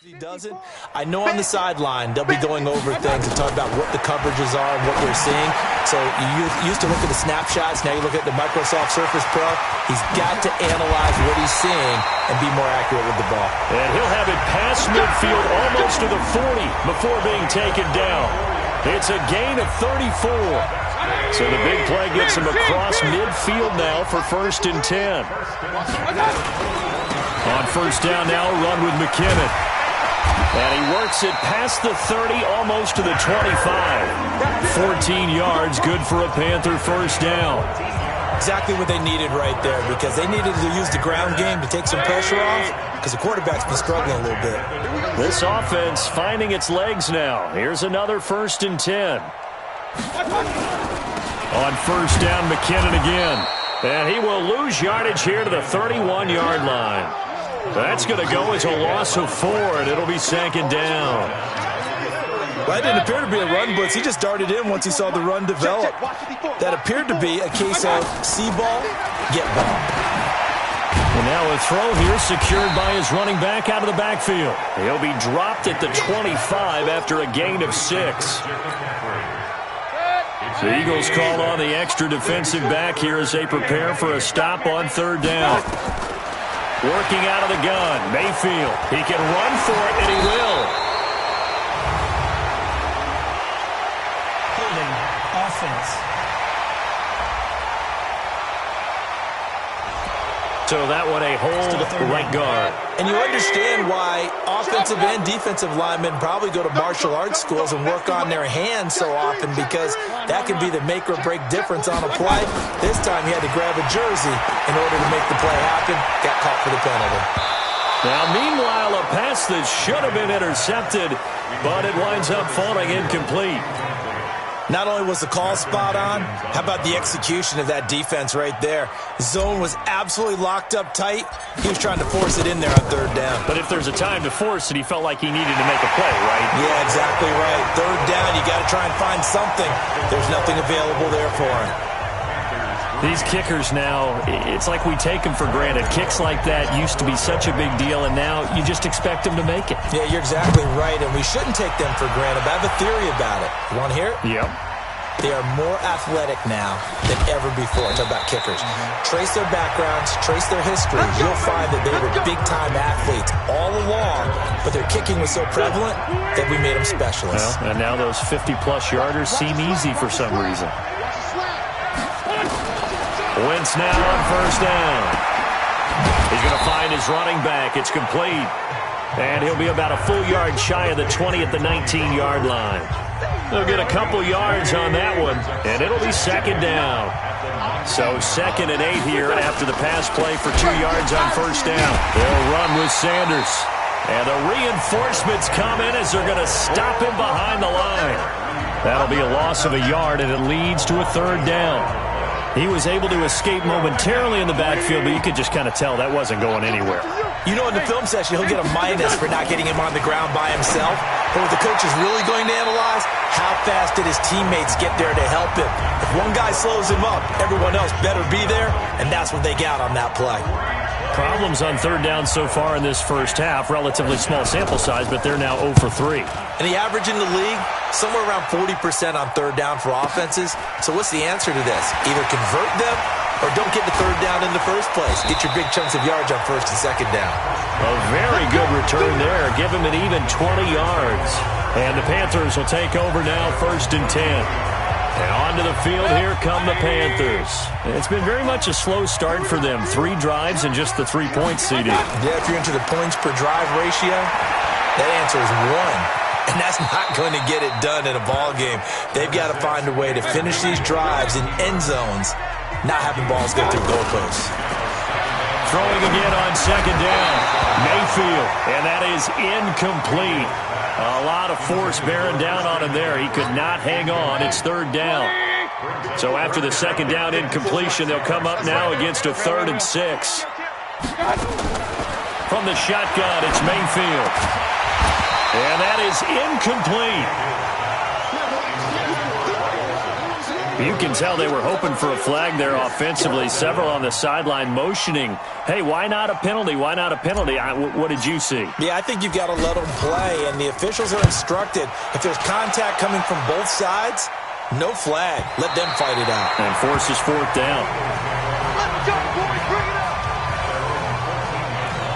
He doesn't. I know on the sideline they'll be going over things and talk about what the coverages are and what they're seeing. So you used to look at the snapshots. Now you look at the Microsoft Surface Pro. He's got to analyze what he's seeing and be more accurate with the ball. And he'll have it past midfield almost to the 40 before being taken down. It's a gain of 34. So the big play gets him across midfield now for 1st and 10. On 1st down now, run with McKinnon. And he works it past the 30, almost to the 25. 14 yards, good for a Panther 1st down. Exactly what they needed right there, because they needed to use the ground game to take some pressure off, because the quarterback's been struggling a little bit. This offense finding its legs now. Here's another 1st and 10. On 1st down, McKinnon again. And he will lose yardage here to the 31-yard line. That's going to go as a loss of 4, and it'll be 2nd down. Well, it didn't appear to be a run blitz. He just darted in once he saw the run develop. That appeared to be a case of see ball, get ball. And now a throw here secured by his running back out of the backfield. He'll be dropped at the 25 after a gain of 6. The Eagles call on the extra defensive back here as they prepare for a stop on 3rd down. Working out of the gun, Mayfield. He can run for it, and he will. Holding offense. So that one a hold right guard. And you understand why offensive and defensive linemen probably go to martial arts schools and work on their hands so often, because that can be the make or break difference on a play. This time he had to grab a jersey in order to make the play happen. Got caught for the penalty. Now, meanwhile, a pass that should have been intercepted, but it winds up falling incomplete. Not only was the call spot on, how about the execution of that defense right there? Zone was absolutely locked up tight. He was trying to force it in there on 3rd down. But if there's a time to force it, he felt like he needed to make a play, right? Yeah, exactly right. 3rd down, you got to try and find something. There's nothing available there for him. These kickers now, it's like we take them for granted. Kicks like that used to be such a big deal, and now you just expect them to make it. Yeah, you're exactly right, and we shouldn't take them for granted. But I have a theory about it. You want to hear it? Yep. They are more athletic now than ever before. Talk about kickers. Trace their backgrounds, trace their history. You'll find that they were big-time athletes all along, but their kicking was so prevalent that we made them specialists. Well, and now those 50-plus yarders seem easy for some reason. Wentz now on 1st down. He's going to find his running back. It's complete. And he'll be about a full yard shy of the 20 at the 19-yard line. They'll get a couple yards on that one, and it'll be 2nd down. So 2nd and 8 here after the pass play for 2 yards on 1st down. They'll run with Sanders. And the reinforcements come in as they're going to stop him behind the line. That'll be a loss of a yard, and it leads to a 3rd down. He was able to escape momentarily in the backfield, but you could just kind of tell that wasn't going anywhere. You know, in the film session, he'll get a minus for not getting him on the ground by himself. But what the coach is really going to analyze, how fast did his teammates get there to help him? If one guy slows him up, everyone else better be there, and that's what they got on that play. Problems on 3rd down so far in this 1st half. Relatively small sample size, but they're now 0 for 3. And the average in the league, somewhere around 40% on 3rd down for offenses. So what's the answer to this? Either convert them or don't get the 3rd down in the first place. Get your big chunks of yards on 1st and 2nd down. A very good return there. Give him an even 20 yards. And the Panthers will take over now 1st and 10. And onto the field, here come the Panthers. It's been very much a slow start for them. 3 drives and just the 3 points, CD. Yeah, if you're into the points per drive ratio, that answer is 1. And that's not going to get it done in a ball game. They've got to find a way to finish these drives in end zones, not having balls go through goalposts. Throwing again on 2nd down. Mayfield, and that is incomplete. A lot of force bearing down on him there. He could not hang on. It's 3rd down. So after the 2nd down incompletion, they'll come up now against a 3rd and 6. From the shotgun, it's Mayfield. And that is incomplete. You can tell they were hoping for a flag there offensively. Several on the sideline motioning, hey, why not a penalty? Why not a penalty? What did you see? Yeah, I think you've got to let them play, and the officials are instructed. If there's contact coming from both sides, no flag. Let them fight it out. And forces fourth down. Let's go, boys. Bring it up.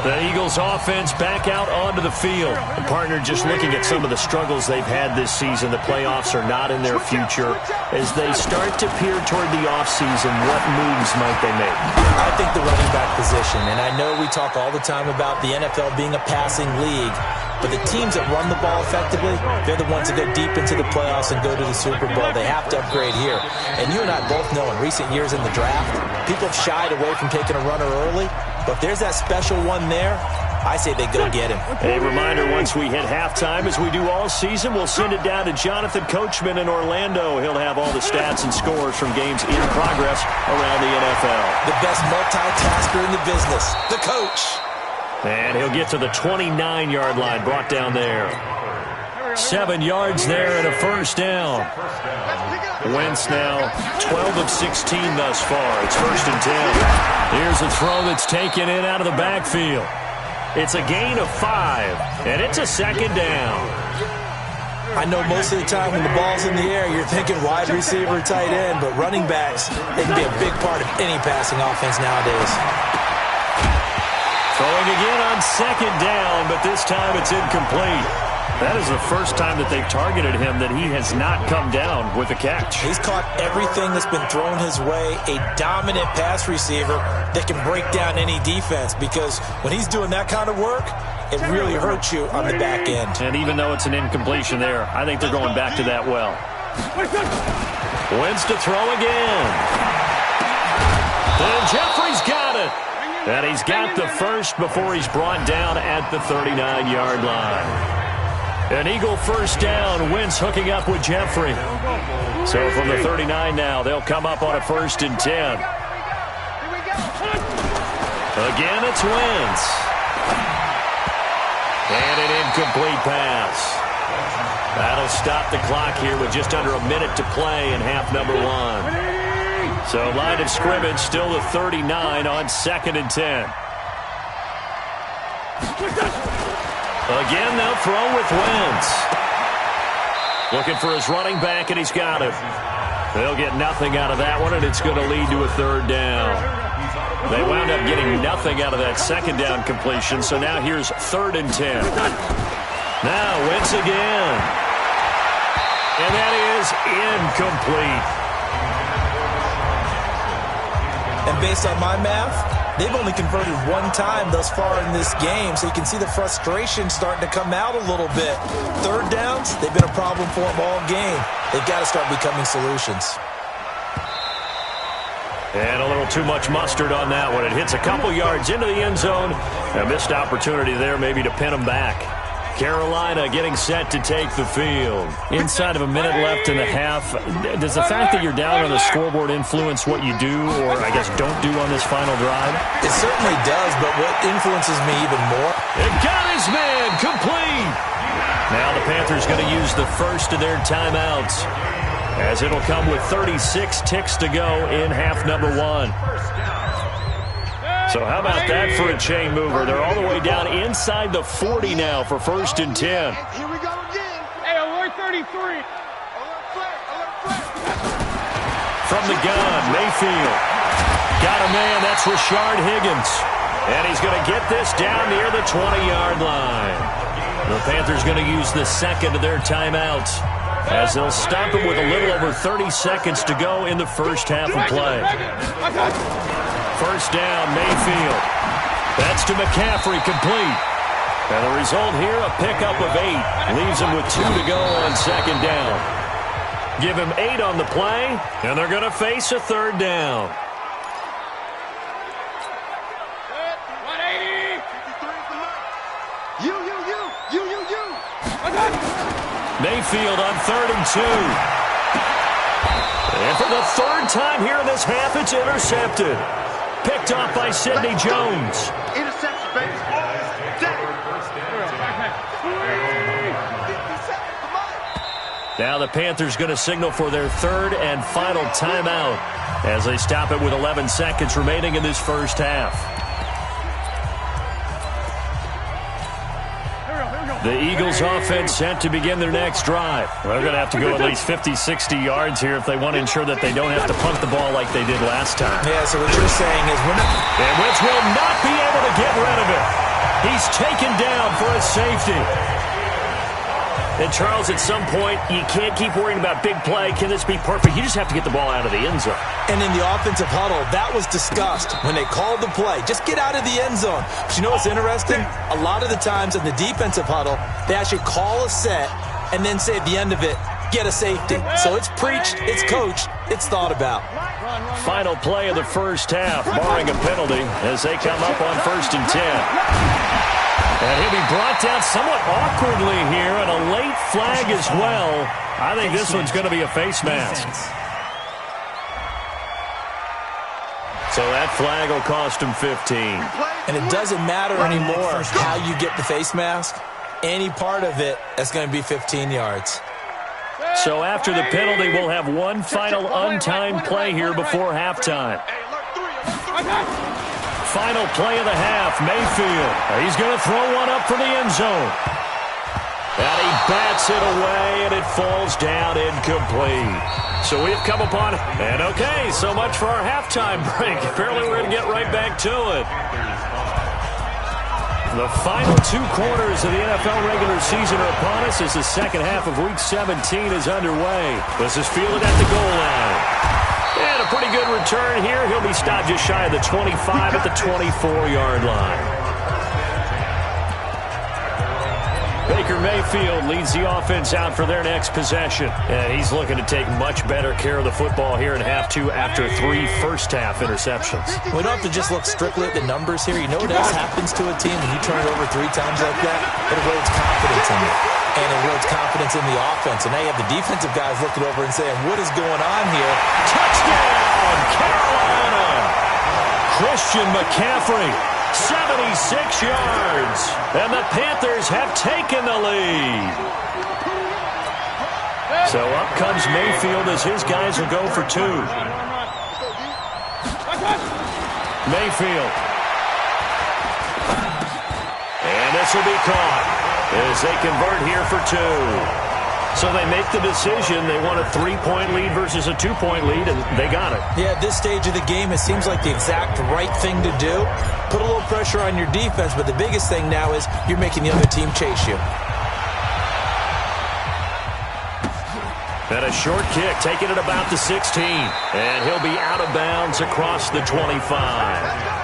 The Eagles offense back out onto the field. The partner just looking at some of the struggles they've had this season. The playoffs are not in their future. As they start to peer toward the offseason, what moves might they make? I think the running back position, and I know we talk all the time about the NFL being a passing league, but the teams that run the ball effectively, they're the ones that go deep into the playoffs and go to the Super Bowl. They have to upgrade here. And you and I both know in recent years in the draft, people have shied away from taking a runner early. But if there's that special one there, I say they go get him. A reminder, once we hit halftime, as we do all season, we'll send it down to Jonathan Coachman in Orlando. He'll have all the stats and scores from games in progress around the NFL. The best multitasker in the business, the coach. And he'll get to the 29-yard line, brought down there. 7 yards there and a first down. Wentz now 12 of 16 thus far. It's 1st and 10. Here's a throw that's taken in out of the backfield. It's a gain of 5, and it's a 2nd down. I know most of the time when the ball's in the air, you're thinking wide receiver, tight end, but running backs, they can be a big part of any passing offense nowadays. Throwing again on 2nd down, but this time it's incomplete. That is the first time that they've targeted him that he has not come down with a catch. He's caught everything that's been thrown his way, a dominant pass receiver that can break down any defense, because when he's doing that kind of work, it really hurts you on the back end. And even though it's an incompletion there, I think they're going back to that well. Wentz to throw again. And Jeffrey's got it. And he's got the first before he's brought down at the 39-yard line. An Eagle first down. Wentz hooking up with Jeffrey. So from the 39 now, they'll come up on a 1st and 10. Again, it's Wentz. And an incomplete pass. That'll stop the clock here with just under a minute to play in half number 1. So line of scrimmage still the 39 on 2nd and 10. Again, they'll throw with Wentz. Looking for his running back, and he's got him. They'll get nothing out of that one, and it's going to lead to a 3rd down. They wound up getting nothing out of that 2nd down completion, so now here's 3rd and 10. Now Wentz again. And that is incomplete. And based on my math, they've only converted one time thus far in this game, so you can see the frustration starting to come out a little bit. 3rd downs, they've been a problem for them all game. They've got to start becoming solutions. And a little too much mustard on that one. It hits a couple yards into the end zone. A missed opportunity there maybe to pin them back. Carolina getting set to take the field. Inside of a minute left in the half, does the fact that you're down on the scoreboard influence what you do, or I guess don't do on this final drive? It certainly does, but what influences me even more? It got his man complete. Now the Panthers going to use the first of their timeouts, as it'll come with 36 ticks to go in half number 1. So how about that for a chain mover? They're all the way down inside the 40 now for 1st and 10. Here we go again. Hey, alert 33. Alert play. From the gun, Mayfield. Got a man, that's Rashard Higgins. And he's going to get this down near the 20-yard line. The Panthers going to use the 2nd of their timeouts, as they'll stop him with a little over 30 seconds to go in the first half of play. First down, Mayfield. That's to McCaffrey, complete. And the result here, a pickup of 8. Leaves him with 2 to go on 2nd down. Give him 8 on the play, and they're going to face a 3rd down. Mayfield on 3rd and 2. And for the 3rd time here in this half, it's intercepted. Picked off by Sidney Jones. Interception, baby. Now the Panthers going to signal for their third and final timeout as they stop it with 11 seconds remaining in this first half. The Eagles offense set to begin their next drive. They're going to have to go at least 50, 60 yards here if they want to ensure that they don't have to punt the ball like they did last time. Yeah, so what you're saying is we're not... And Wentz will not be able to get rid of it. He's taken down for a safety. And, Charles, at some point, you can't keep worrying about big play. Can this be perfect? You just have to get the ball out of the end zone. And in the offensive huddle, that was discussed when they called the play. Just get out of the end zone. But you know what's interesting? A lot of the times in the defensive huddle, they actually call a set and then say at the end of it, get a safety. So it's preached, it's coached, it's thought about. Final play of the first half, barring a penalty, as they come up on 1st and 10. And he'll be brought down somewhat awkwardly here, and a late flag as well. I think this one's going to be a face mask. So that flag will cost him 15. And it doesn't matter anymore how you get the face mask. Any part of it, that's going to be 15 yards. So after the penalty, we'll have one final untimed play here before halftime. Final play of the half, Mayfield. He's going to throw one up for the end zone. And he bats it away, and it falls down incomplete. So we've come upon it. And okay, so much for our halftime break. Apparently we're going to get right back to it. The final 2 quarters of the NFL regular season are upon us as the second half of Week 17 is underway. This is fielded at the goal line. And a pretty good return here. He'll be stopped just shy of the 25 at the 24-yard line. Baker Mayfield leads the offense out for their next possession. And he's looking to take much better care of the football here in half 2 after 3 first-half interceptions. We don't have to just look strictly at the numbers here. You know what else happens to a team when you turn it over 3 times like that? It erodes confidence in it. And it erodes confidence in the offense. And now you have the defensive guys looking over and saying, what is going on here? Touchdown, Carolina! Christian McCaffrey, 76 yards. And the Panthers have taken the lead. So up comes Mayfield as his guys will go for 2. Mayfield. And this will be caught as they convert here for 2. So they make the decision. They want a 3-point lead versus a 2-point lead, and they got it. Yeah, at this stage of the game, it seems like the exact right thing to do. Put a little pressure on your defense, but the biggest thing now is you're making the other team chase you. And a short kick, taking it about the 16. And he'll be out of bounds across the 25.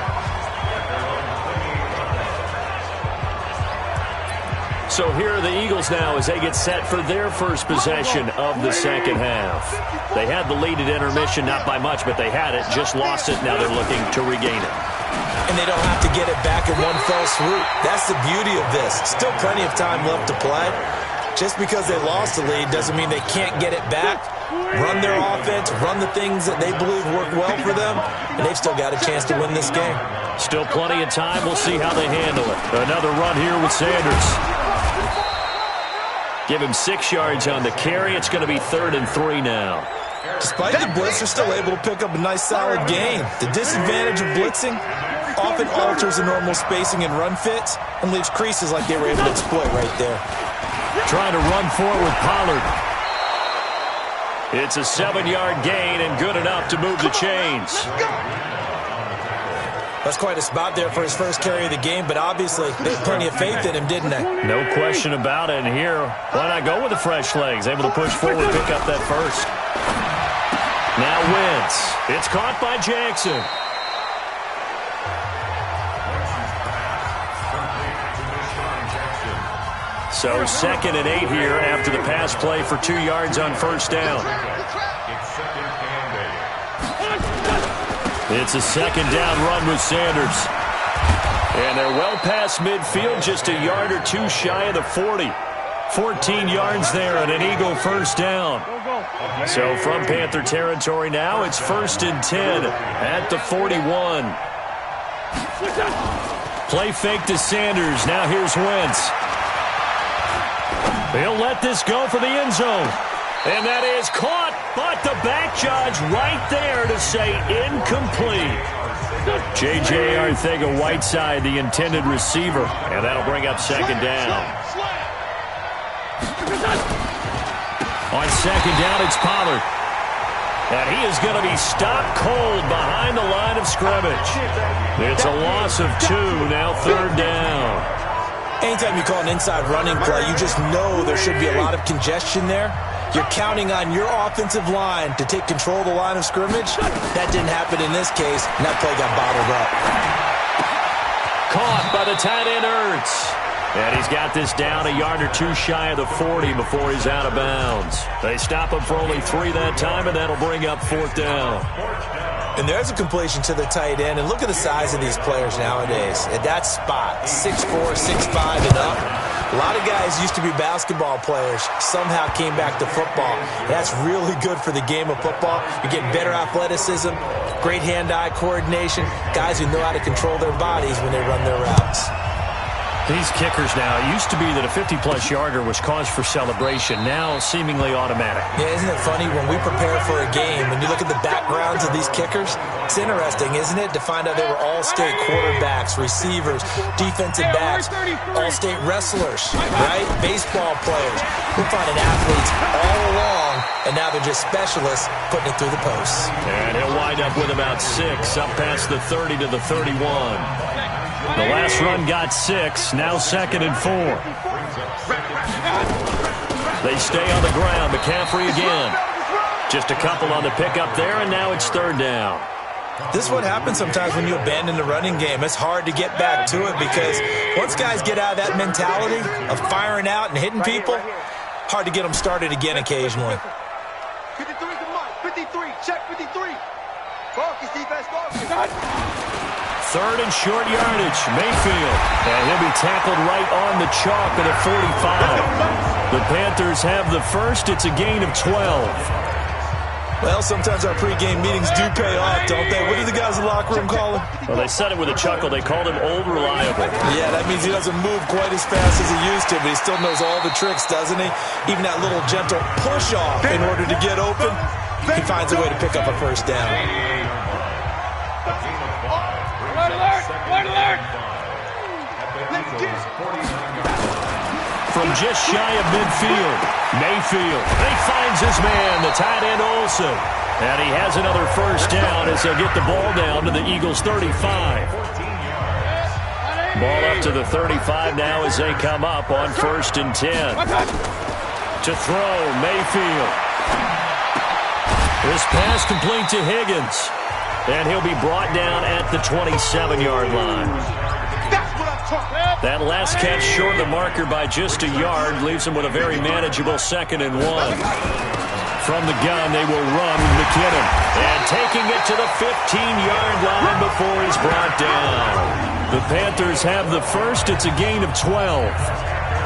So here are the Eagles now as they get set for their first possession of the second half. They had the lead at intermission, not by much, but they had it, just lost it. Now they're looking to regain it. And they don't have to get it back in one fell swoop. That's the beauty of this. Still plenty of time left to play. Just because they lost the lead doesn't mean they can't get it back. Run their offense, run the things that they believe work well for them, and they've still got a chance to win this game. Still plenty of time. We'll see how they handle it. Another run here with Sanders. Give him 6 yards on the carry. It's going to be 3rd and 3 now. Despite the blitz, they're still able to pick up a nice, solid gain. The disadvantage of blitzing often alters the normal spacing and run fits and leaves creases like they were able to exploit right there. Trying to run for it with Pollard. It's a 7-yard gain and good enough to move the chains. That's quite a spot there for his first carry of the game, but obviously they had plenty of faith in him, didn't they? No question about it. And here, why not go with the fresh legs? Able to push forward, pick up that first. Now Wentz. It's caught by Jackson. So 2nd and 8 here after the pass play for 2 yards on first down. It's a 2nd down run with Sanders. And they're well past midfield, just a yard or 2 shy of the 40. 14 yards there and an Eagle first down. So from Panther territory now, it's 1st and 10 at the 41. Play fake to Sanders. Now here's Wentz. He'll let this go for the end zone. And that is caught, but the back judge right there to say incomplete. J.J. Arcega-Whiteside, the intended receiver, and that'll bring up second down. On second down, it's Pollard. And he is going to be stopped cold behind the line of scrimmage. It's a loss of 2, now third down. Anytime you call an inside running play, you just know there should be a lot of congestion there. You're counting on your offensive line to take control of the line of scrimmage. That didn't happen in this case, and that play got bottled up. Caught by the tight end, Ertz. And he's got this down a yard or 2 shy of the 40 before he's out of bounds. They stop him for only 3 that time, and that'll bring up fourth down. And there's a completion to the tight end. And look at the size of these players nowadays. At that spot, 6'4", 6'5", and up. A lot of guys used to be basketball players, somehow came back to football. That's really good for the game of football. You're getting better athleticism, great hand-eye coordination, guys who know how to control their bodies when they run their routes. These kickers now, it used to be that a 50-plus yarder was cause for celebration, now seemingly automatic. Yeah, isn't it funny when we prepare for a game, when you look at the backgrounds of these kickers, it's interesting, isn't it, to find out they were all-state quarterbacks, receivers, defensive backs, all-state wrestlers, right? Baseball players. We're finding athletes all along, and now they're just specialists putting it through the posts. And he'll wind up with about 6, up past the 30 to the 31. The last run got 6, now second and 4. They stay on the ground. McCaffrey again. Just a couple on the pickup there, and now it's third down. This is what happens sometimes when you abandon the running game. It's hard to get back to it because once guys get out of that mentality of firing out and hitting people, hard to get them started again occasionally. 53 to Mike. 53. Check 53. Focus, defense, focus. Third and short yardage. Mayfield. And he'll be tackled right on the chalk at a 45. The Panthers have the first. It's a gain of 12. Well, sometimes our pregame meetings do pay off, don't they? What do the guys in the locker room call him? Well, they said it with a chuckle. They called him Old Reliable. Yeah, that means he doesn't move quite as fast as he used to, but he still knows all the tricks, doesn't he? Even that little gentle push-off in order to get open, he finds a way to pick up a first down. From just shy of midfield, Mayfield. He finds his man, the tight end Olsen. And he has another first down as they'll get the ball down to the Eagles' 35. Ball up to the 35 now as they come up on 1st and 10. To throw, Mayfield. This pass complete to Higgins. And he'll be brought down at the 27-yard line. That last catch short of the marker by just a yard leaves him with a very manageable 2nd and 1. From the gun, they will run with McKinnon. And taking it to the 15-yard line before he's brought down. The Panthers have the first. It's a gain of 12.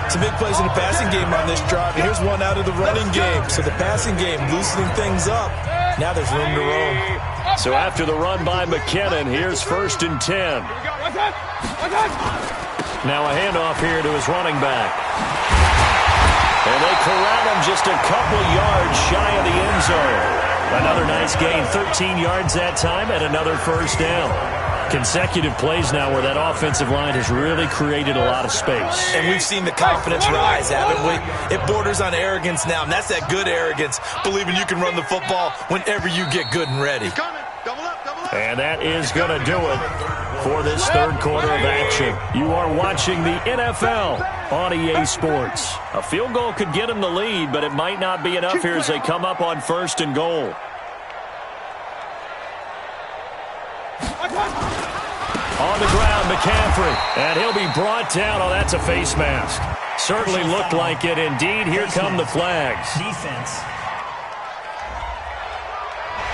Some big plays in the passing game on this drive. And here's one out of the running game. So the passing game loosening things up. Now there's room to roam. So after the run by McKinnon, here's 1st and 10. Now a handoff here to his running back. And they corral him just a couple yards shy of the end zone. Another nice gain, 13 yards that time, and another first down. Consecutive plays now where that offensive line has really created a lot of space. And we've seen the confidence rise, haven't we? It borders on arrogance now, and that's that good arrogance, believing you can run the football whenever you get good and ready. And that is going to do it for this third quarter of action. You are watching the NFL on EA Sports. A field goal could get them the lead, but it might not be enough here as they come up on 1st and goal. On the ground, McCaffrey, and he'll be brought down. Oh, that's a face mask. Certainly looked like it. Indeed, here come the flags. Defense.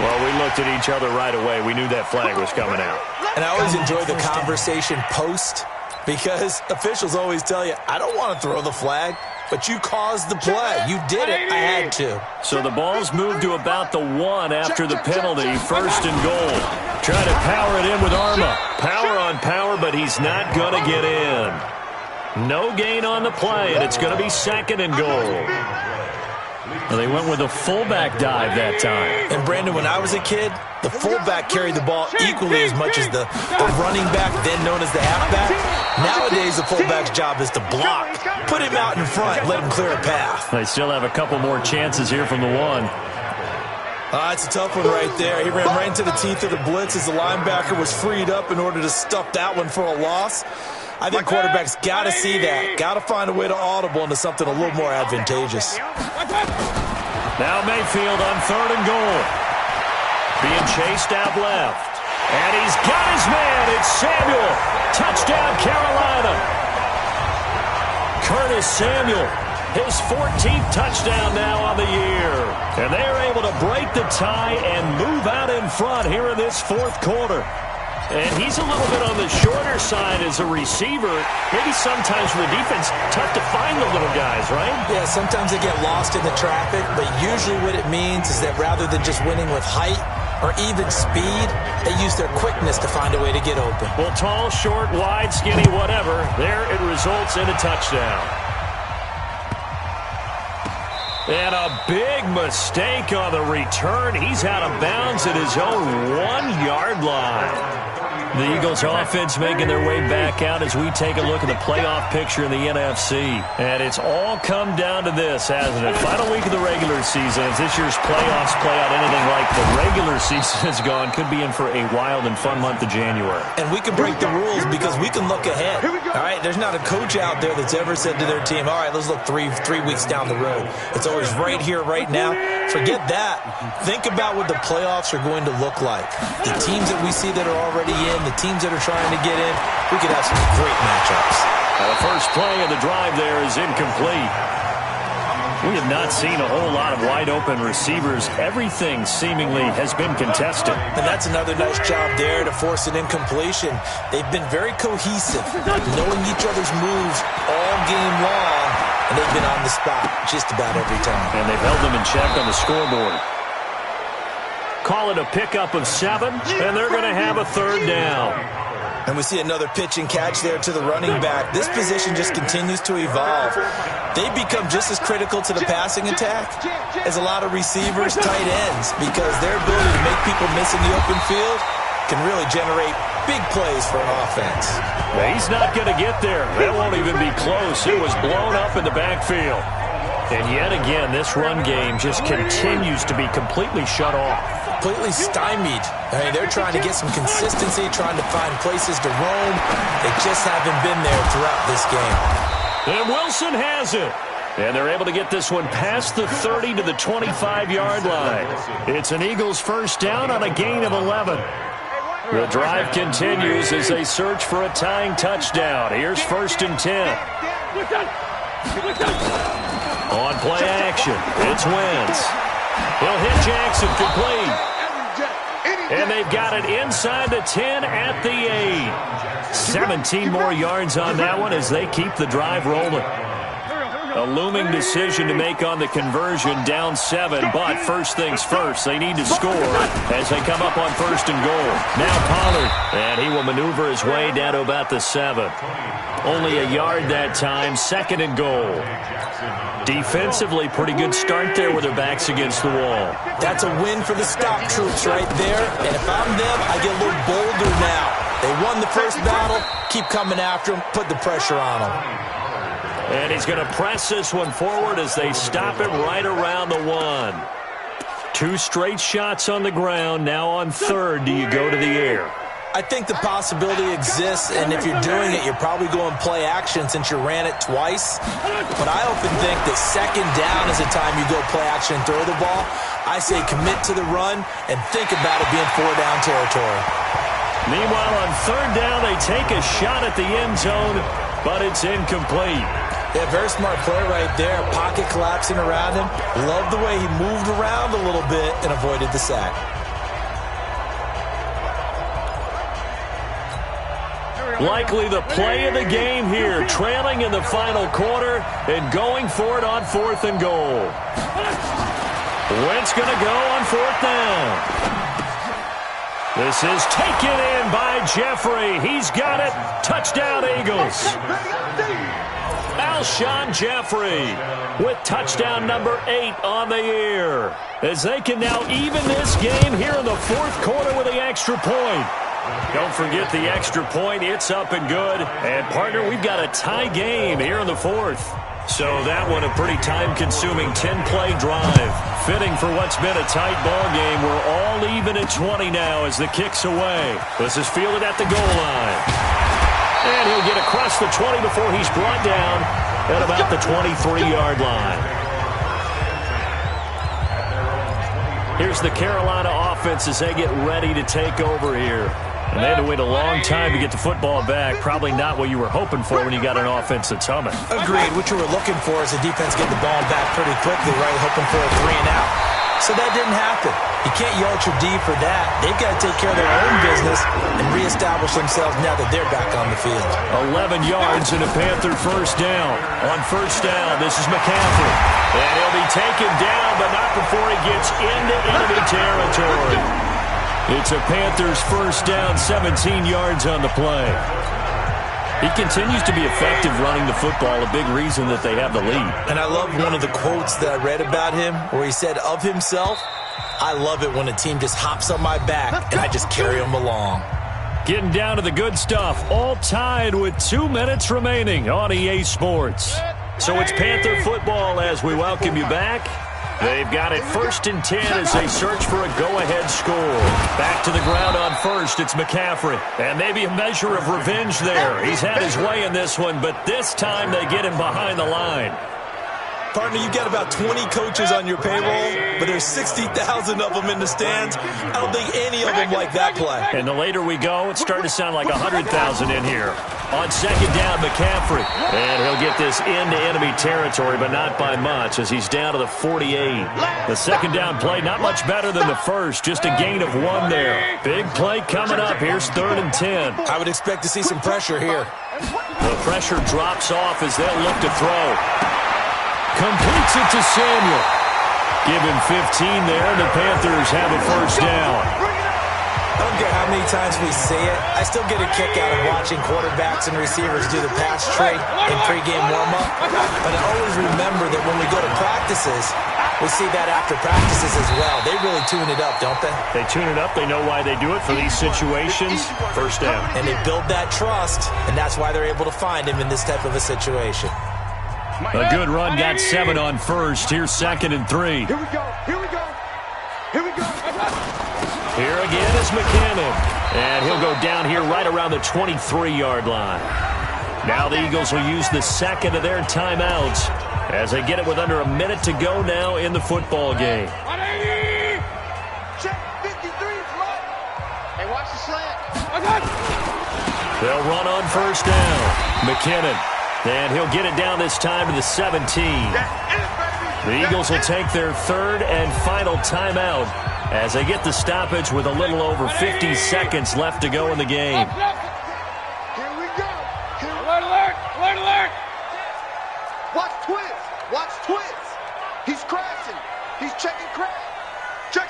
Well, we looked at each other right away. We knew that flag was coming out. And I always enjoy the conversation post because officials always tell you, I don't want to throw the flag, but you caused the play. You did it. I had to. So the ball's moved to about the 1 after the penalty. 1st and goal. Try to power it in with Arma. Power on power, but he's not going to get in. No gain on the play, and it's going to be 2nd and goal. Well, they went with a fullback dive that time. And, Brandon, when I was a kid, the fullback carried the ball equally as much as the running back, then known as the halfback. Nowadays, the fullback's job is to block. Put him out in front, let him clear a path. They still have a couple more chances here from the one. It's a tough one right there. He ran right into the teeth of the blitz as the linebacker was freed up in order to stuff that one for a loss. I think quarterbacks got to see that. Got to find a way to audible into something a little more advantageous. Now Mayfield on 3rd and goal. Being chased out left. And he's got his man. It's Samuel. Touchdown, Carolina. Curtis Samuel. His 14th touchdown now on the year. And they are able to break the tie and move out in front here in this 4th quarter. And he's a little bit on the shorter side as a receiver. Maybe sometimes for the defense, tough to find the little guys, right? Yeah, sometimes they get lost in the traffic, but usually what it means is that rather than just winning with height or even speed, they use their quickness to find a way to get open. Well, tall, short, wide, skinny, whatever, there it results in a touchdown. And a big mistake on the return. He's out of bounds at his own 1-yard line. The Eagles offense making their way back out as we take a look at the playoff picture in the NFC. And it's all come down to this, hasn't it? Final week of the regular season. As this year's playoffs play out anything like the regular season has gone, could be in for a wild and fun month of January. And we can break the rules because we can look ahead. All right, there's not a coach out there that's ever said to their team, all right, let's look three weeks down the road. It's always right here, right now. Forget that. Think about what the playoffs are going to look like. The teams that we see that are already in, the teams that are trying to get in, we could have some great matchups. The first play of the drive there is incomplete. We have not seen a whole lot of wide-open receivers. Everything seemingly has been contested. And that's another nice job there to force an incompletion. They've been very cohesive, knowing each other's moves all game long, and they've been on the spot just about every time. And they've held them in check on the scoreboard. Call it a pickup of 7, and they're going to have a 3rd down. And we see another pitch and catch there to the running back. This position just continues to evolve. They become just as critical to the passing attack as a lot of receivers, tight ends, because their ability to make people miss in the open field can really generate big plays for an offense. Well, he's not going to get there. That won't even be close. It was blown up in the backfield. And yet again, this run game just continues to be completely shut off. Completely stymied. I mean, they're trying to get some consistency, trying to find places to roam. They just haven't been there throughout this game. And Wilson has it. And they're able to get this one past the 30 to the 25-yard line. It's an Eagles first down on a gain of 11. The drive continues as they search for a tying touchdown. Here's 1st and 10. On play action, it's Wentz. He'll hit Jackson complete. And they've got it inside the 10 at the 8. 17 more yards on that one as they keep the drive rolling. A looming decision to make on the conversion, down 7, but first things first, they need to score as they come up on 1st and goal. Now Pollard, and he will maneuver his way down to about the 7. Only a yard that time, 2nd and goal. Defensively, pretty good start there with their backs against the wall. That's a win for the stop troops right there, and if I'm them, I get a little bolder now. They won the first battle, keep coming after them, put the pressure on them. And he's going to press this one forward as they stop it right around the 1. 2 straight shots on the ground. Now on 3rd, do you go to the air? I think the possibility exists, and if you're doing it, you're probably going play action since you ran it twice. But I often think that 2nd down is the time you go play action and throw the ball. I say commit to the run and think about it being 4-down territory. Meanwhile, on 3rd down, they take a shot at the end zone, but it's incomplete. Yeah, very smart play right there. Pocket collapsing around him. Love the way he moved around a little bit and avoided the sack. Likely the play of the game here, trailing in the final quarter and going for it on 4th and goal. Wentz going to go on 4th down. This is taken in by Jeffrey. He's got it. Touchdown, Eagles. Alshon Jeffrey with touchdown number 8 on the year, as they can now even this game here in the fourth quarter with the extra point. Don't forget the extra point. It's up and good. And, partner, we've got a tie game here in the fourth. So that one a pretty time-consuming 10-play drive. Fitting for what's been a tight ball game. We're all even at 20 now as the kick's away. This is fielded at the goal line. And he'll get across the 20 before he's brought down at about the 23-yard line. Here's the Carolina offense as they get ready to take over here. And they had to wait a long time to get the football back. Probably not what you were hoping for when you got an offense that's humming. Agreed. What you were looking for is the defense get the ball back pretty quickly, right? Hoping for a 3 and out. So that didn't happen. You can't yell at your D for that. They've got to take care of their own business and reestablish themselves now that they're back on the field. 11 yards and a Panther first down. On first down, this is McCaffrey. And he'll be taken down, but not before he gets into enemy territory. It's a Panthers first down, 17 yards on the play. He continues to be effective running the football, a big reason that they have the lead. And I love one of the quotes that I read about him where he said of himself, I love it when a team just hops on my back and I just carry them along. Getting down to the good stuff, all tied with 2 minutes remaining on EA Sports. So it's Panther football as we welcome you back. They've got it 1st and 10 as they search for a go-ahead score. Back to the ground on first, it's McCaffrey. And maybe a measure of revenge there. He's had his way in this one, but this time they get him behind the line. Partner, you've got about 20 coaches on your payroll, but there's 60,000 of them in the stands. I don't think any of them like that play. And the later we go, it's starting to sound like 100,000 in here. On second down, McCaffrey. And he'll get this into enemy territory, but not by much as he's down to the 48. The second down play, not much better than the first, just a gain of 1 there. Big play coming up. Here's 3rd and 10. I would expect to see some pressure here. The pressure drops off as they'll look to throw. Completes it to Samuel. Give him 15 there, and the Panthers have a first down. I don't care how many times we see it. I still get a kick out of watching quarterbacks and receivers do the pass tree in pregame warm-up. But I always remember that when we go to practices, we see that after practices as well. They really tune it up, don't they? They tune it up. They know why they do it for these situations. First down. And they build that trust, and that's why they're able to find him in this type of a situation. A good run, got 7 on first. Here's 2nd and 3. Here we go. Here we go. Here we go. Here again is McCammon. And he'll go down here right around the 23-yard line. Now the Eagles will use the second of their timeouts as they get it with under a minute to go now in the football game. Check 53, front. Hey, watch the slant. They'll run on first down. McKinnon. And he'll get it down this time to the 17. The Eagles will take their 3rd and final timeout as they get the stoppage with a little over 50 seconds left to go in the game. Here we go. Alert, alert, alert, alert. Watch twist. Watch twist. He's crashing. He's checking crash. Check.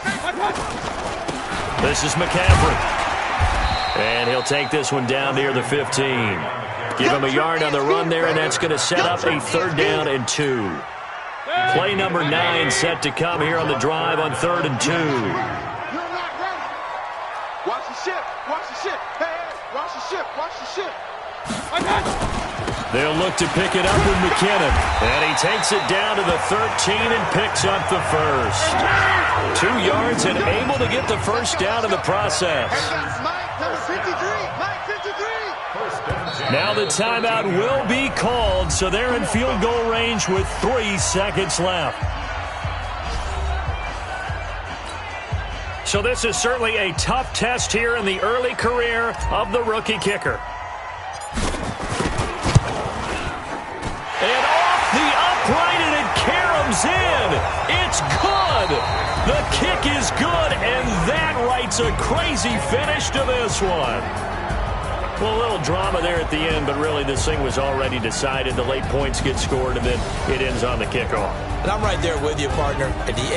This is McCaffrey. And he'll take this one down near the 15. Give him a yard on the run there, and that's going to set up a 3rd down and 2. Play number 9 set to come here on the drive on 3rd and 2. You're not ready. Watch the ship. Watch the ship. Hey, watch the ship. Watch the ship. They'll look to pick it up with McKinnon. And he takes it down to the 13 and picks up the first. 2 yards and able to get the first down in the process. Mike, number 53. Mike, 53. Now the timeout will be called, so they're in field goal range with 3 seconds left. So this is certainly a tough test here in the early career of the rookie kicker. And off the upright, and it caroms in. It's good. The kick is good, and that writes a crazy finish to this one. Well, a little drama there at the end, but really this thing was already decided. The late points get scored, and then it ends on the kickoff. And I'm right there with you, partner. At the